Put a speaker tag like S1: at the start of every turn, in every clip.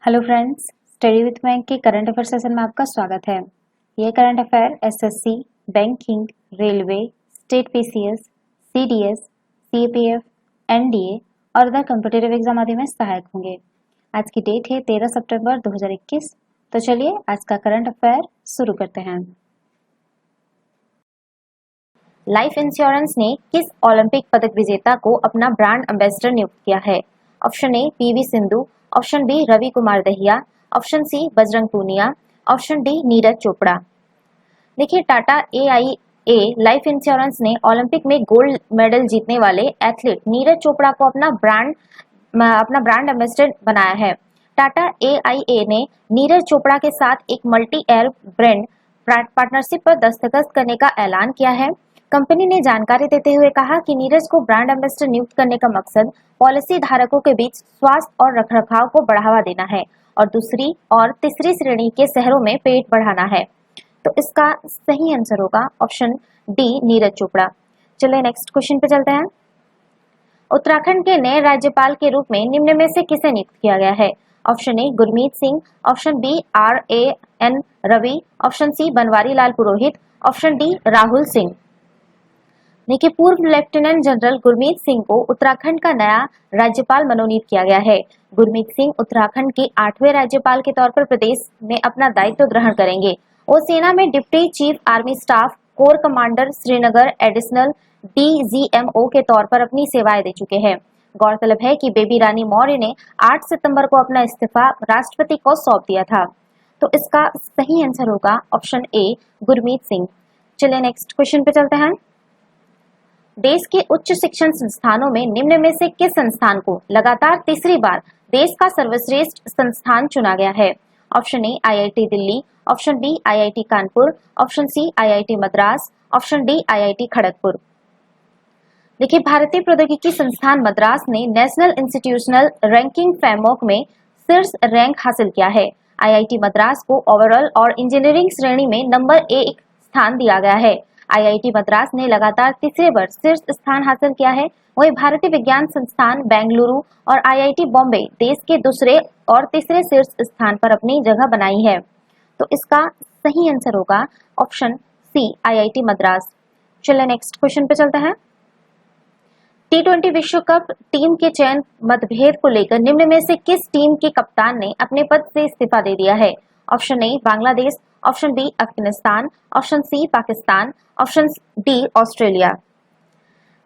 S1: Hello friends, study with bank के current affair session में आपका स्वागत है। ये current affair SSC, banking, railway, state PCS, CDS, CPF, NDA और अदर कॉम्पिटिटिव एग्जाम आदि में सहायक होंगे। आज की डेट है 13 सितंबर 2021। तो चलिए आज का करंट अफेयर शुरू करते हैं। लाइफ इंश्योरेंस ने किस ओलंपिक पदक विजेता को अपना ब्रांड एम्बेसडर नियुक्त किया है? Option A PV Sindhu, option B Ravi Kumar Dahiya, option C Bajrang Punia, option D Neeraj Chopra. देखिए, टाटा एआईए लाइफ इंश्योरेंस ने ओलंपिक में गोल्ड मेडल जीतने वाले एथलीट नीरज चोपड़ा को अपना ब्रांड एम्बेसडर बनाया है। टाटा एआईए ने नीरज चोपड़ा के साथ एक मल्टी एयर ब्रांड पार्टनरशिप पर दस्तखत करने का ऐलान किया है। कंपनी ने जानकारी देते हुए कहा कि नीरज को ब्रांड एम्बेसडर नियुक्त करने का मकसद पॉलिसी धारकों के बीच स्वास्थ्य और रखरखाव को बढ़ावा देना है और दूसरी और तीसरी श्रेणी के शहरों में पेट बढ़ाना है। तो इसका सही आंसर होगा ऑप्शन डी नीरज चोपड़ा। चलिए नेक्स्ट क्वेश्चन पे चलते हैं। उत्तराखंड के नए राज्यपाल के रूप में निम्न में से किसे नियुक्त किया गया है? Option A Gurmeet Singh, option B RAN Ravi, option C Banwari Lal Purohit, option D Rahul Singh. देखिए, पूर्व लेफ्टिनेंट जनरल गुरमीत सिंह को उत्तराखंड का नया राज्यपाल मनोनीत किया गया है। गुरमीत सिंह उत्तराखंड के 8वें राज्यपाल के तौर पर प्रदेश में अपना दायित्व ग्रहण करेंगे। वो सेना में deputy chief army staff core commander Srinagar additional DGMO के तौर पर अपनी सेवाएं दे चुके हैं। गौरतलब है कि बेबी रानी मौर्य ने 8 सितंबर को अपना इस्तीफा राष्ट्रपति को सौंप दिया था। तो इसका सही आंसर होगा ऑप्शन ए गुरमीत सिंह। चलिए नेक्स्ट क्वेश्चन पे चलते हैं। देश के उच्च शिक्षण संस्थानों में निम्न में से किस संस्थान को लगातार तीसरी बार देश का सर्वश्रेष्ठ संस्थान चुना गया है? Option A IIT Delhi, option B IIT Kanpur, option C IIT Madras, option D IIT Kharagpur. देखिए, भारतीय प्रौद्योगिकी संस्थान मद्रास ने नेशनल इंस्टीट्यूशनल रैंकिंग फ्रेमवर्क में शीर्ष रैंक हासिल किया है। IIT मद्रास को ओवरऑल और इंजीनियरिंग श्रेणी में नंबर 1 स्थान दिया गया है। IIT मद्रास ने लगातार तीसरे बार शीर्ष स्थान हासिल किया है। वही भारतीय विज्ञान संस्थान बेंगलुरु और IIT बॉम्बे देश के दूसरे और तीसरे शीर्ष स्थान पर अपनी जगह बनाई है। तो इसका सही आंसर होगा ऑप्शन सी IIT मद्रास। चलिए नेक्स्ट क्वेश्चन पे चलते हैं। T20 विश्व कप टीम के चयन मतभेद को लेकर निम्न में से किस टीम के कप्तान ने अपने पद से इस्तीफा दे दिया है? Option A Bangladesh, option B Afghanistan, option C Pakistan, option D Australia.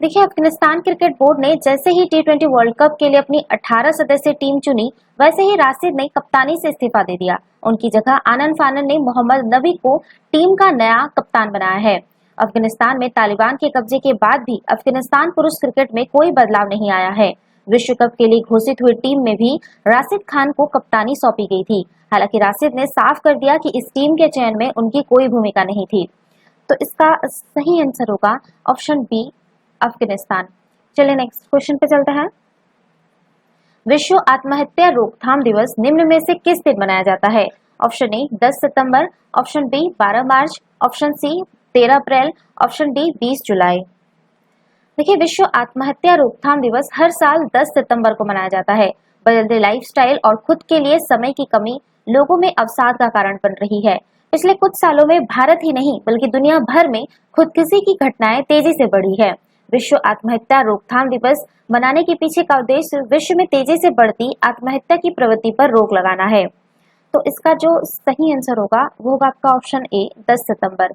S1: देखिए, अफगानिस्तान क्रिकेट बोर्ड ने जैसे ही T20 वर्ल्ड कप के लिए अपनी 18 सदस्यीय टीम चुनी, वैसे ही राशिद ने कप्तानी से इस्तीफा दे दिया। उनकी जगह आनंद फानन ने मोहम्मद नबी को टीम का नया कप्तान बनाया है। अफगानिस्तान में तालिबान के कब्जे के बाद भी अफगानिस्तान पुरुष क्रिकेट में कोई बदलाव नहीं आया है। विश्व कप के लिए घोषित हुई टीम में भी राशिद खान को कप्तानी सौंपी गई थी। हालांकि राशिद ने साफ कर दिया कि इस टीम के चयन में उनकी कोई भूमिका नहीं थी। तो इसका सही आंसर होगा ऑप्शन बी अफगानिस्तान। चलिए नेक्स्ट क्वेश्चन पे चलते हैं। विश्व आत्महत्या रोकथाम दिवस निम्न में से किस दिन मनाया जाता है? ऑप्शन ए 10 सितंबर, ऑप्शन बी 12 मार्च, ऑप्शन सी 13 अप्रैल, ऑप्शन डी 20 जुलाई। देखिए, विश्व आत्महत्या रोकथाम दिवस हर साल 10 सितंबर को मनाया जाता है। बदलते लाइफस्टाइल और खुद के लिए समय की कमी लोगों में अवसाद का कारण बन रही है। पिछले कुछ सालों में भारत ही नहीं बल्कि दुनिया भर में खुदकुशी की घटनाएं तेजी से बढ़ी है। विश्व आत्महत्या रोकथाम दिवस मनाने के पीछे का उद्देश्य विश्व में तेजी से बढ़ती आत्महत्या की प्रवृत्ति पर रोक लगाना है। तो इसका जो सही आंसर होगा वो होगा आपका ऑप्शन ए 10 सितंबर।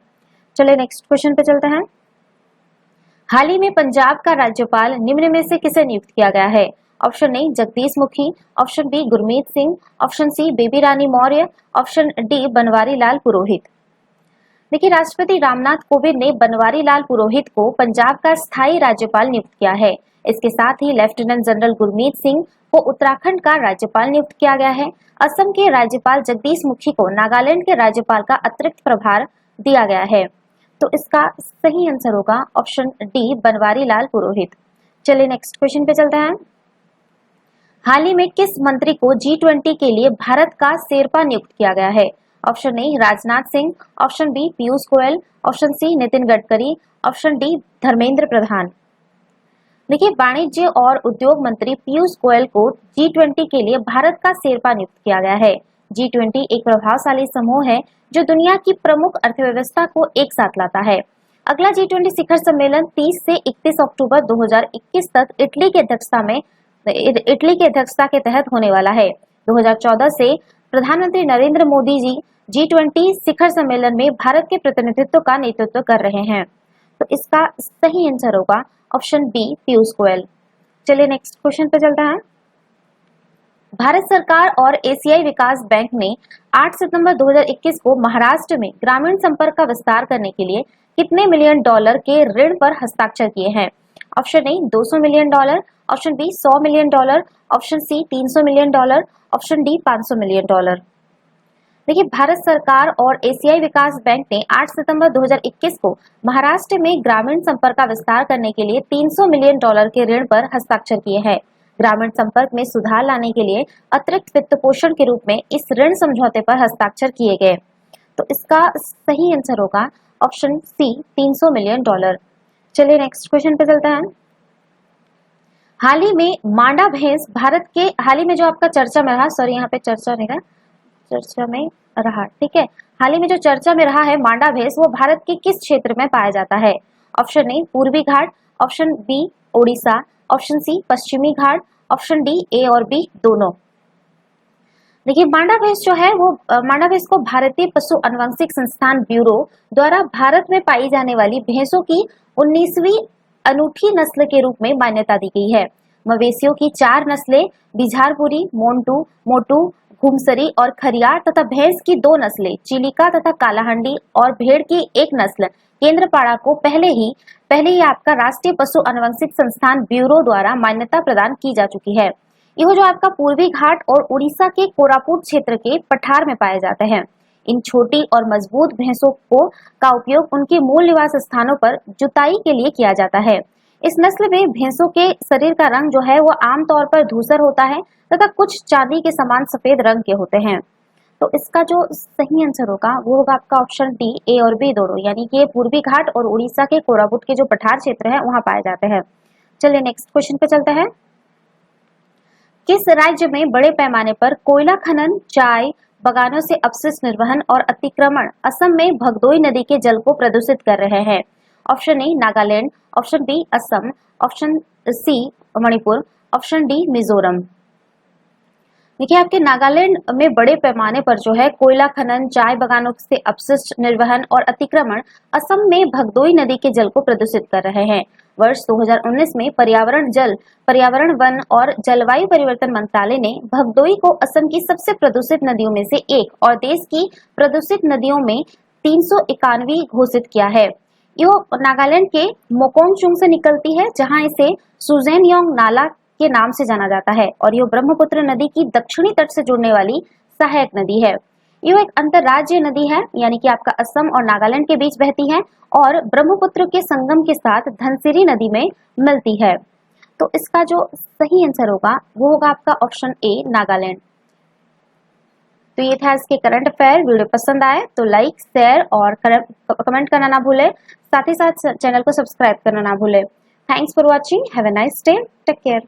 S1: चलिए नेक्स्ट क्वेश्चन पे चलते हैं। हाल ही में पंजाब का राज्यपाल निम्न में से किसे नियुक्त किया गया है? Option A Jagdish Mukhi, option B Gurmeet Singh, option C Baby Rani Maurya, option D Banwari Lal Purohit. देखिए, राष्ट्रपति रामनाथ कोविंद ने बनवारी लाल पुरोहित को पंजाब का स्थायी राज्यपाल नियुक्त किया है। इसके साथ ही लेफ्टिनेंट जनरल गुरमीत सिंह को उत्तराखंड का राज्यपाल नियुक्त किया गया है। असम के राज्यपाल जगदीश मुखी को नागालैंड के राज्यपाल का अतिरिक्त प्रभार दिया गया है। तो इसका सही आंसर होगा ऑप्शन डी बनवारी लाल पुरोहित। चलिए नेक्स्ट क्वेश्चन पे चलते हैं। हाल ही में किस मंत्री को G20 के लिए भारत का शेरपा नियुक्त किया गया है? Option A Rajnath Singh, option B Piyush Goyal, option C Nitin Gadkari, option D Dharmendra Pradhan. देखिए, वाणिज्य और उद्योग मंत्री पीयूष गोयल को G20 के लिए भारत का शेरपा नियुक्त किया गया है। G20 एक प्रभावशाली समूह है जो दुनिया की प्रमुख अर्थव्यवस्था को एक साथ लाता है। अगला G20 शिखर सम्मेलन 30 से 31 अक्टूबर 2021 तक इटली के अध्यक्षता के तहत होने वाला है। 2014 से प्रधानमंत्री नरेंद्र मोदी जी G20 शिखर सम्मेलन में भारत के प्रतिनिधित्व का नेतृत्व कर रहे हैं। तो इसका सही आंसर होगा ऑप्शन बी, पीयूष गोयल। चलिए नेक्स्ट क्वेश्चन पे चलते हैं। भारत सरकार और एशियाई विकास बैंक ने 8 सितंबर 2021 को महाराष्ट्र में ग्रामीण संपर्क का विस्तार करने के लिए कितने मिलियन डॉलर के ऋण पर हस्ताक्षर किए हैं? Option A 200 million dollar, option B 100 million dollar, option C 300 million dollar, option D 500 million dollar. देखिए, भारत सरकार और एशियाई विकास बैंक ने 8 सितंबर 2021 को महाराष्ट्र में ग्रामीण संपर्क का विस्तार करने के लिए 300 मिलियन डॉलर के ऋण पर हस्ताक्षर किए हैं। ग्रामीण संपर्क में सुधार लाने के लिए अतिरिक्त वित्त पोषण के रूप में इस ऋण समझौते पर हस्ताक्षर किए गए। तो इसका सही आंसर होगा ऑप्शन सी, 300 मिलियन डॉलर। चलिए नेक्स्ट क्वेश्चन पे चलते हैं। हाल ही में मांडा भैंस भारत के हाल ही में जो आपका चर्चा में रहा, सॉरी यहाँ पे चर्चा नहीं रहा, चर्चा में रहा, ठीक है। हाल ही में जो चर्चा में रहा है मांडा भैंस, वो भारत के किस क्षेत्र में पाया जाता है? ऑप्शन ए पूर्वी घाट, option B Odisha, option C पश्चिमी घाट, ऑप्शन डी ए और बी दोनों। देखिए, मांडा भैंस जो है वो मांडा भैंस को भारतीय पशु अनुवंशिक संस्थान ब्यूरो द्वारा भारत में पाई जाने वाली भैंसों की 19वीं अनूठी नस्ल के रूप में मान्यता दी गई है। मवेशियों की 4 नस्लें बिझारपुरी, मोंटू, मोटू, घुमसरी और खरियार तथा भैंस की 2 नस्लें चिलिका तथा कालाहंडी और भेड़ की 1 नस्ल केंद्रपाड़ा को पहले ही आपका राष्ट्रीय पशु अनुवंशिक संस्थान ब्यूरो द्वारा मान्यता प्रदान की जा चुकी है। यह जो आपका पूर्वी घाट और उड़ीसा के कोरापुट क्षेत्र के पठार में पाए जाते हैं। इन छोटी और मजबूत भैंसों का उपयोग उनके मूल निवास स्थानों पर जुताई के लिए किया जाता है। इस नस्ल में भैंसों के शरीर का रंग जो है वो आमतौर पर धूसर होता है तथा कुछ चांदी के समान सफेद रंग के होते हैं। तो इसका जो सही आंसर होगा वो होगा आपका ऑप्शन डी, ए और बी दोनों, यानी कि ये पूर्वी घाट और उड़ीसा के कोरापुट के जो पठार क्षेत्र है वहां पाए जाते हैं। चलिए नेक्स्ट क्वेश्चन पे चलते हैं। किस राज्य में बड़े पैमाने पर कोयला खनन, चाय बागानों से अपशिष्ट निर्वहन और अतिक्रमण असम में भगदोई नदी के जल को प्रदूषित कर रहे हैं? Option A Nagaland, option B Assam, option C Manipur, option D Mizoram. देखिए, आपके नागालैंड में बड़े पैमाने पर जो है कोयला खनन, चाय बागानों से अपशिष्ट निर्वहन और अतिक्रमण असम में भगदोई नदी के जल को प्रदूषित कर रहे हैं। वर्ष 2019 में पर्यावरण, वन और जलवायु परिवर्तन मंत्रालय ने भगदोई को असम की सबसे प्रदूषित नदियों में से एक और देश की प्रदूषित नदियों में 391वीं घोषित किया है। यो नागालैंड के मोकोंगचुंग से निकलती है, जहां इसे सुजेनयोंग नाला के नाम से जाना जाता है और यह ब्रह्मपुत्र नदी की दक्षिणी तट से जुड़ने वाली सहायक नदी है। यह एक अंतरराज्यीय नदी है, यानी कि आपका असम और नागालैंड के बीच बहती है और ब्रह्मपुत्र के संगम के साथ धनसिरी नदी में मिलती है। तो इसका जो सही आंसर होगा वो होगा आपका ऑप्शन ए, नागालैंड। तो ये था इसके करंट अफेयर। वीडियो पसंद आए तो लाइक, शेयर और कमेंट करना ना भूले, साथ ही साथ चैनल को सब्सक्राइब करना ना भूले। Thanks for watching, have a nice day, take care.